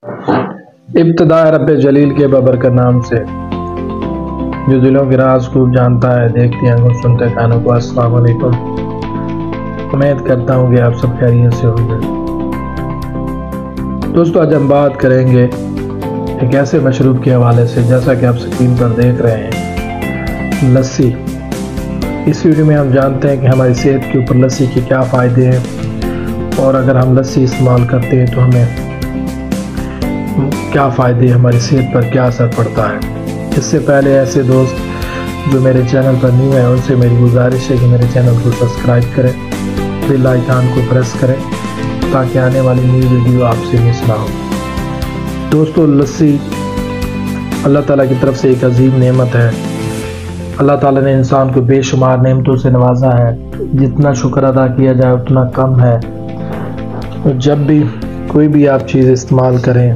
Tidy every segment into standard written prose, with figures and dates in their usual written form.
ابتدا رب جلیل کے بابرکت نام سے جو دلوں کے راز خوب جانتا ہے، دیکھتے آنکھوں سنتے کانوں کو۔ السلام علیکم، امید کرتا ہوں کہ آپ سب خیریت سے ہوں گے۔ دوستو، آج ہم بات کریں گے ایک ایسے مشروب کے حوالے سے، جیسا کہ آپ سکرین پر دیکھ رہے ہیں، لسی۔ اس ویڈیو میں ہم جانتے ہیں کہ ہماری صحت کے اوپر لسی کے کیا فائدے ہیں، اور اگر ہم لسی استعمال کرتے ہیں تو ہمیں کیا فائدے، ہماری صحت پر کیا اثر پڑتا ہے۔ اس سے پہلے ایسے دوست جو میرے چینل پر نیو ہیں، ان سے میری گزارش ہے کہ میرے چینل کو سبسکرائب کریں، بیل آئیکن کو پریس کریں تاکہ آنے والی نیو ویڈیو آپ سے مس نہ ہو۔ دوستو، لسی اللہ تعالیٰ کی طرف سے ایک عظیم نعمت ہے۔ اللہ تعالیٰ نے انسان کو بے شمار نعمتوں سے نوازا ہے، جتنا شکر ادا کیا جائے اتنا کم ہے۔ جب بھی کوئی بھی آپ چیز استعمال کریں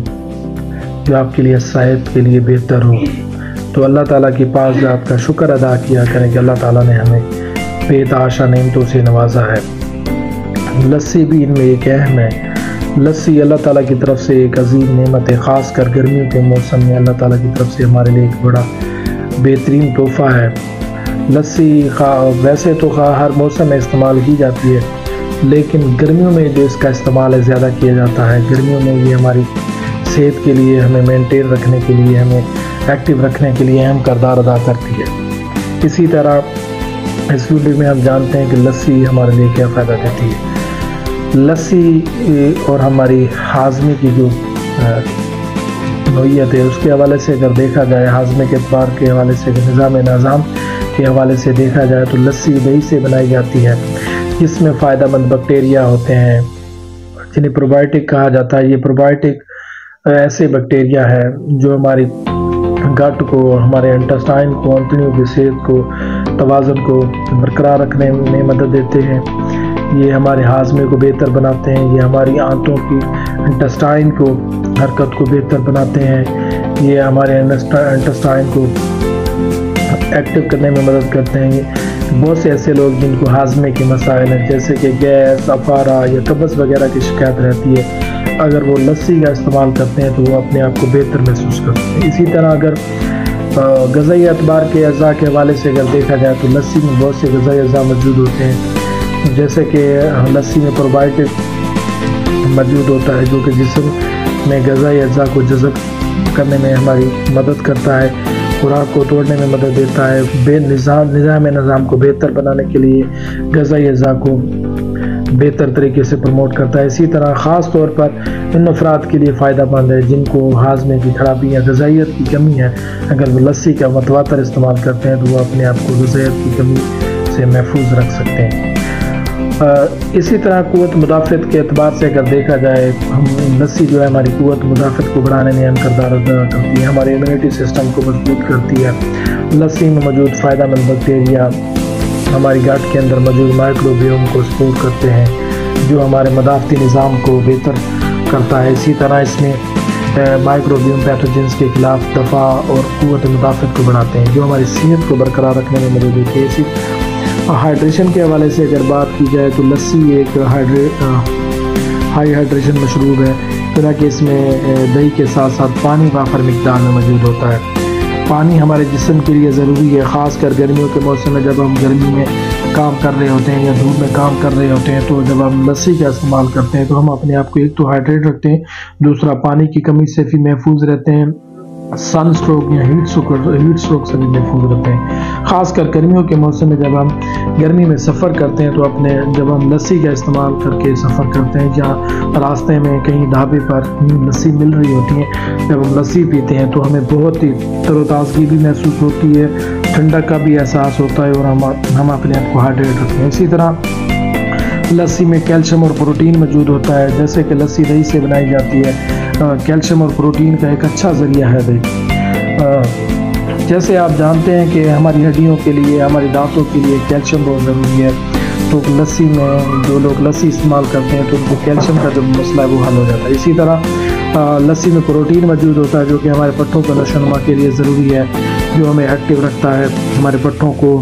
جو آپ کے لیے صحت کے لیے بہتر ہو، تو اللہ تعالیٰ کے پاس آپ کا شکر ادا کیا کریں کہ اللہ تعالیٰ نے ہمیں بے تحاشا نعمتوں سے نوازا ہے۔ لسی بھی ان میں ایک اہم ہے۔ لسی اللہ تعالیٰ کی طرف سے ایک عظیم نعمت ہے، خاص کر گرمیوں کے موسم میں اللہ تعالیٰ کی طرف سے ہمارے لیے ایک بڑا بہترین تحفہ ہے۔ لسی ویسے تو ہر موسم میں استعمال کی جاتی ہے، لیکن گرمیوں میں جو اس کا استعمال ہے زیادہ کیا جاتا ہے۔ گرمیوں میں یہ ہماری صحت کے لیے، ہمیں مینٹین رکھنے کے لیے، ہمیں ایکٹیو رکھنے کے لیے اہم کردار ادا کرتی ہے۔ اسی طرح اس ویڈیو میں ہم جانتے ہیں کہ لسی ہمارے لیے کیا فائدہ دیتی ہے۔ لسی اور ہماری ہاضمے کی جو نوعیت ہے، اس کے حوالے سے اگر دیکھا جائے، ہاضمے کے اعتبار کے حوالے سے، نظام کے حوالے سے دیکھا جائے تو لسی دہی سے بنائی جاتی ہے، جس میں فائدہ مند بیکٹیریا ہوتے ہیں جنہیں پروبائیوٹک کہا جاتا ہے۔ یہ پروبائیوٹک ایسے بیکٹیریا ہے جو ہماری گٹ کو، ہمارے انٹسٹائن کو، انتڑیوں کی صحت کو، توازن کو برقرار رکھنے میں مدد دیتے ہیں۔ یہ ہمارے ہاضمے کو بہتر بناتے ہیں، یہ ہماری آنتوں کی انٹسٹائن کو حرکت کو بہتر بناتے ہیں، یہ ہمارے انٹسٹائن کو ایکٹیو کرنے میں مدد کرتے ہیں۔ بہت سے ایسے لوگ جن کو ہاضمے کے مسائل ہیں، جیسے کہ گیس، افارہ یا قبض وغیرہ کی شکایت رہتی ہے، اگر وہ لسی کا استعمال کرتے ہیں تو وہ اپنے آپ کو بہتر محسوس کرتے ہیں۔ اسی طرح اگر غذائی اعتبار کے اجزاء کے حوالے سے اگر دیکھا جائے تو لسی میں بہت سے غذائی اجزاء موجود ہوتے ہیں، جیسے کہ لسی میں پروبائیوٹک موجود ہوتا ہے جو کہ جسم میں غذائی اجزاء کو جذب کرنے میں ہماری مدد کرتا ہے، خوراک کو توڑنے میں مدد دیتا ہے، نظام کو بہتر بنانے کے لیے غذائی اجزاء کو بہتر طریقے سے پروموٹ کرتا ہے۔ اسی طرح خاص طور پر ان افراد کے لیے فائدہ مند ہے جن کو ہاضمے کی خرابی یا غذائیت کی کمی ہے، اگر وہ لسی کا متواتر استعمال کرتے ہیں تو وہ اپنے آپ کو غذائیت کی کمی سے محفوظ رکھ سکتے ہیں۔ اسی طرح قوت مدافعت کے اعتبار سے اگر دیکھا جائے، لسی جو ہے ہماری قوت مدافعت کو بڑھانے میں اہم کردار ادا کرتی ہے، ہمارے امیونٹی سسٹم کو مضبوط کرتی ہے۔ لسی میں موجود فائدہ مند بیکٹیریا ہماری گٹ کے اندر موجود مائکروبیوم کو سپورٹ کرتے ہیں، جو ہمارے مدافعتی نظام کو بہتر کرتا ہے۔ اسی طرح اس میں مائکروبیوم پیتھوجنز کے خلاف دفاع اور قوت مدافعت کو بڑھاتے ہیں، جو ہماری صحت کو برقرار رکھنے میں مدد دیتی ہے۔ اسی ہائیڈریشن کے حوالے سے اگر بات کی جائے تو لسی ایک ہائی ہائیڈریشن مشروب ہے، حالانکہ اس میں دہی کے ساتھ ساتھ پانی وافر مقدار میں موجود ہوتا ہے۔ پانی ہمارے جسم کے لیے ضروری ہے، خاص کر گرمیوں کے موسم میں جب ہم گرمی میں کام کر رہے ہوتے ہیں یا دھوپ میں کام کر رہے ہوتے ہیں، تو جب ہم لسی کا استعمال کرتے ہیں تو ہم اپنے آپ کو ایک تو ہائیڈریٹ رکھتے ہیں، دوسرا پانی کی کمی سے بھی محفوظ رہتے ہیں، سن سٹروک یا ہیٹ سٹروک سے بھی محفوظ رہتے ہیں۔ خاص کر گرمیوں کے موسم میں جب ہم گرمی میں سفر کرتے ہیں تو جب ہم لسی کا استعمال کر کے سفر کرتے ہیں، جہاں راستے میں کہیں ڈھابے پر لسی مل رہی ہوتی ہے، جب ہم لسی پیتے ہیں تو ہمیں بہت ہی تر و تازگی بھی محسوس ہوتی ہے، ٹھنڈک کا بھی احساس ہوتا ہے، اور ہم اپنے آپ کو ہائیڈریٹ رکھتے ہیں۔ اسی طرح لسی میں کیلشیم اور پروٹین موجود ہوتا ہے، جیسے کہ لسی دہی سے بنائی جاتی ہے، کیلشیم اور پروٹین کا ایک اچھا ذریعہ ہے دہی۔ جیسے آپ جانتے ہیں کہ ہماری ہڈیوں کے لیے، ہمارے دانتوں کے لیے کیلشیم بہت ضروری ہے، تو لسی میں جو لوگ لسی استعمال کرتے ہیں تو ان کو کیلشیم کا جو مسئلہ ہے وہ حل ہو جاتا ہے۔ اسی طرح لسی میں پروٹین موجود ہوتا ہے جو کہ ہمارے پٹھوں کا نشو و نما کے لیے ضروری ہے، جو ہمیں ایکٹیو رکھتا ہے، ہمارے پٹھوں کو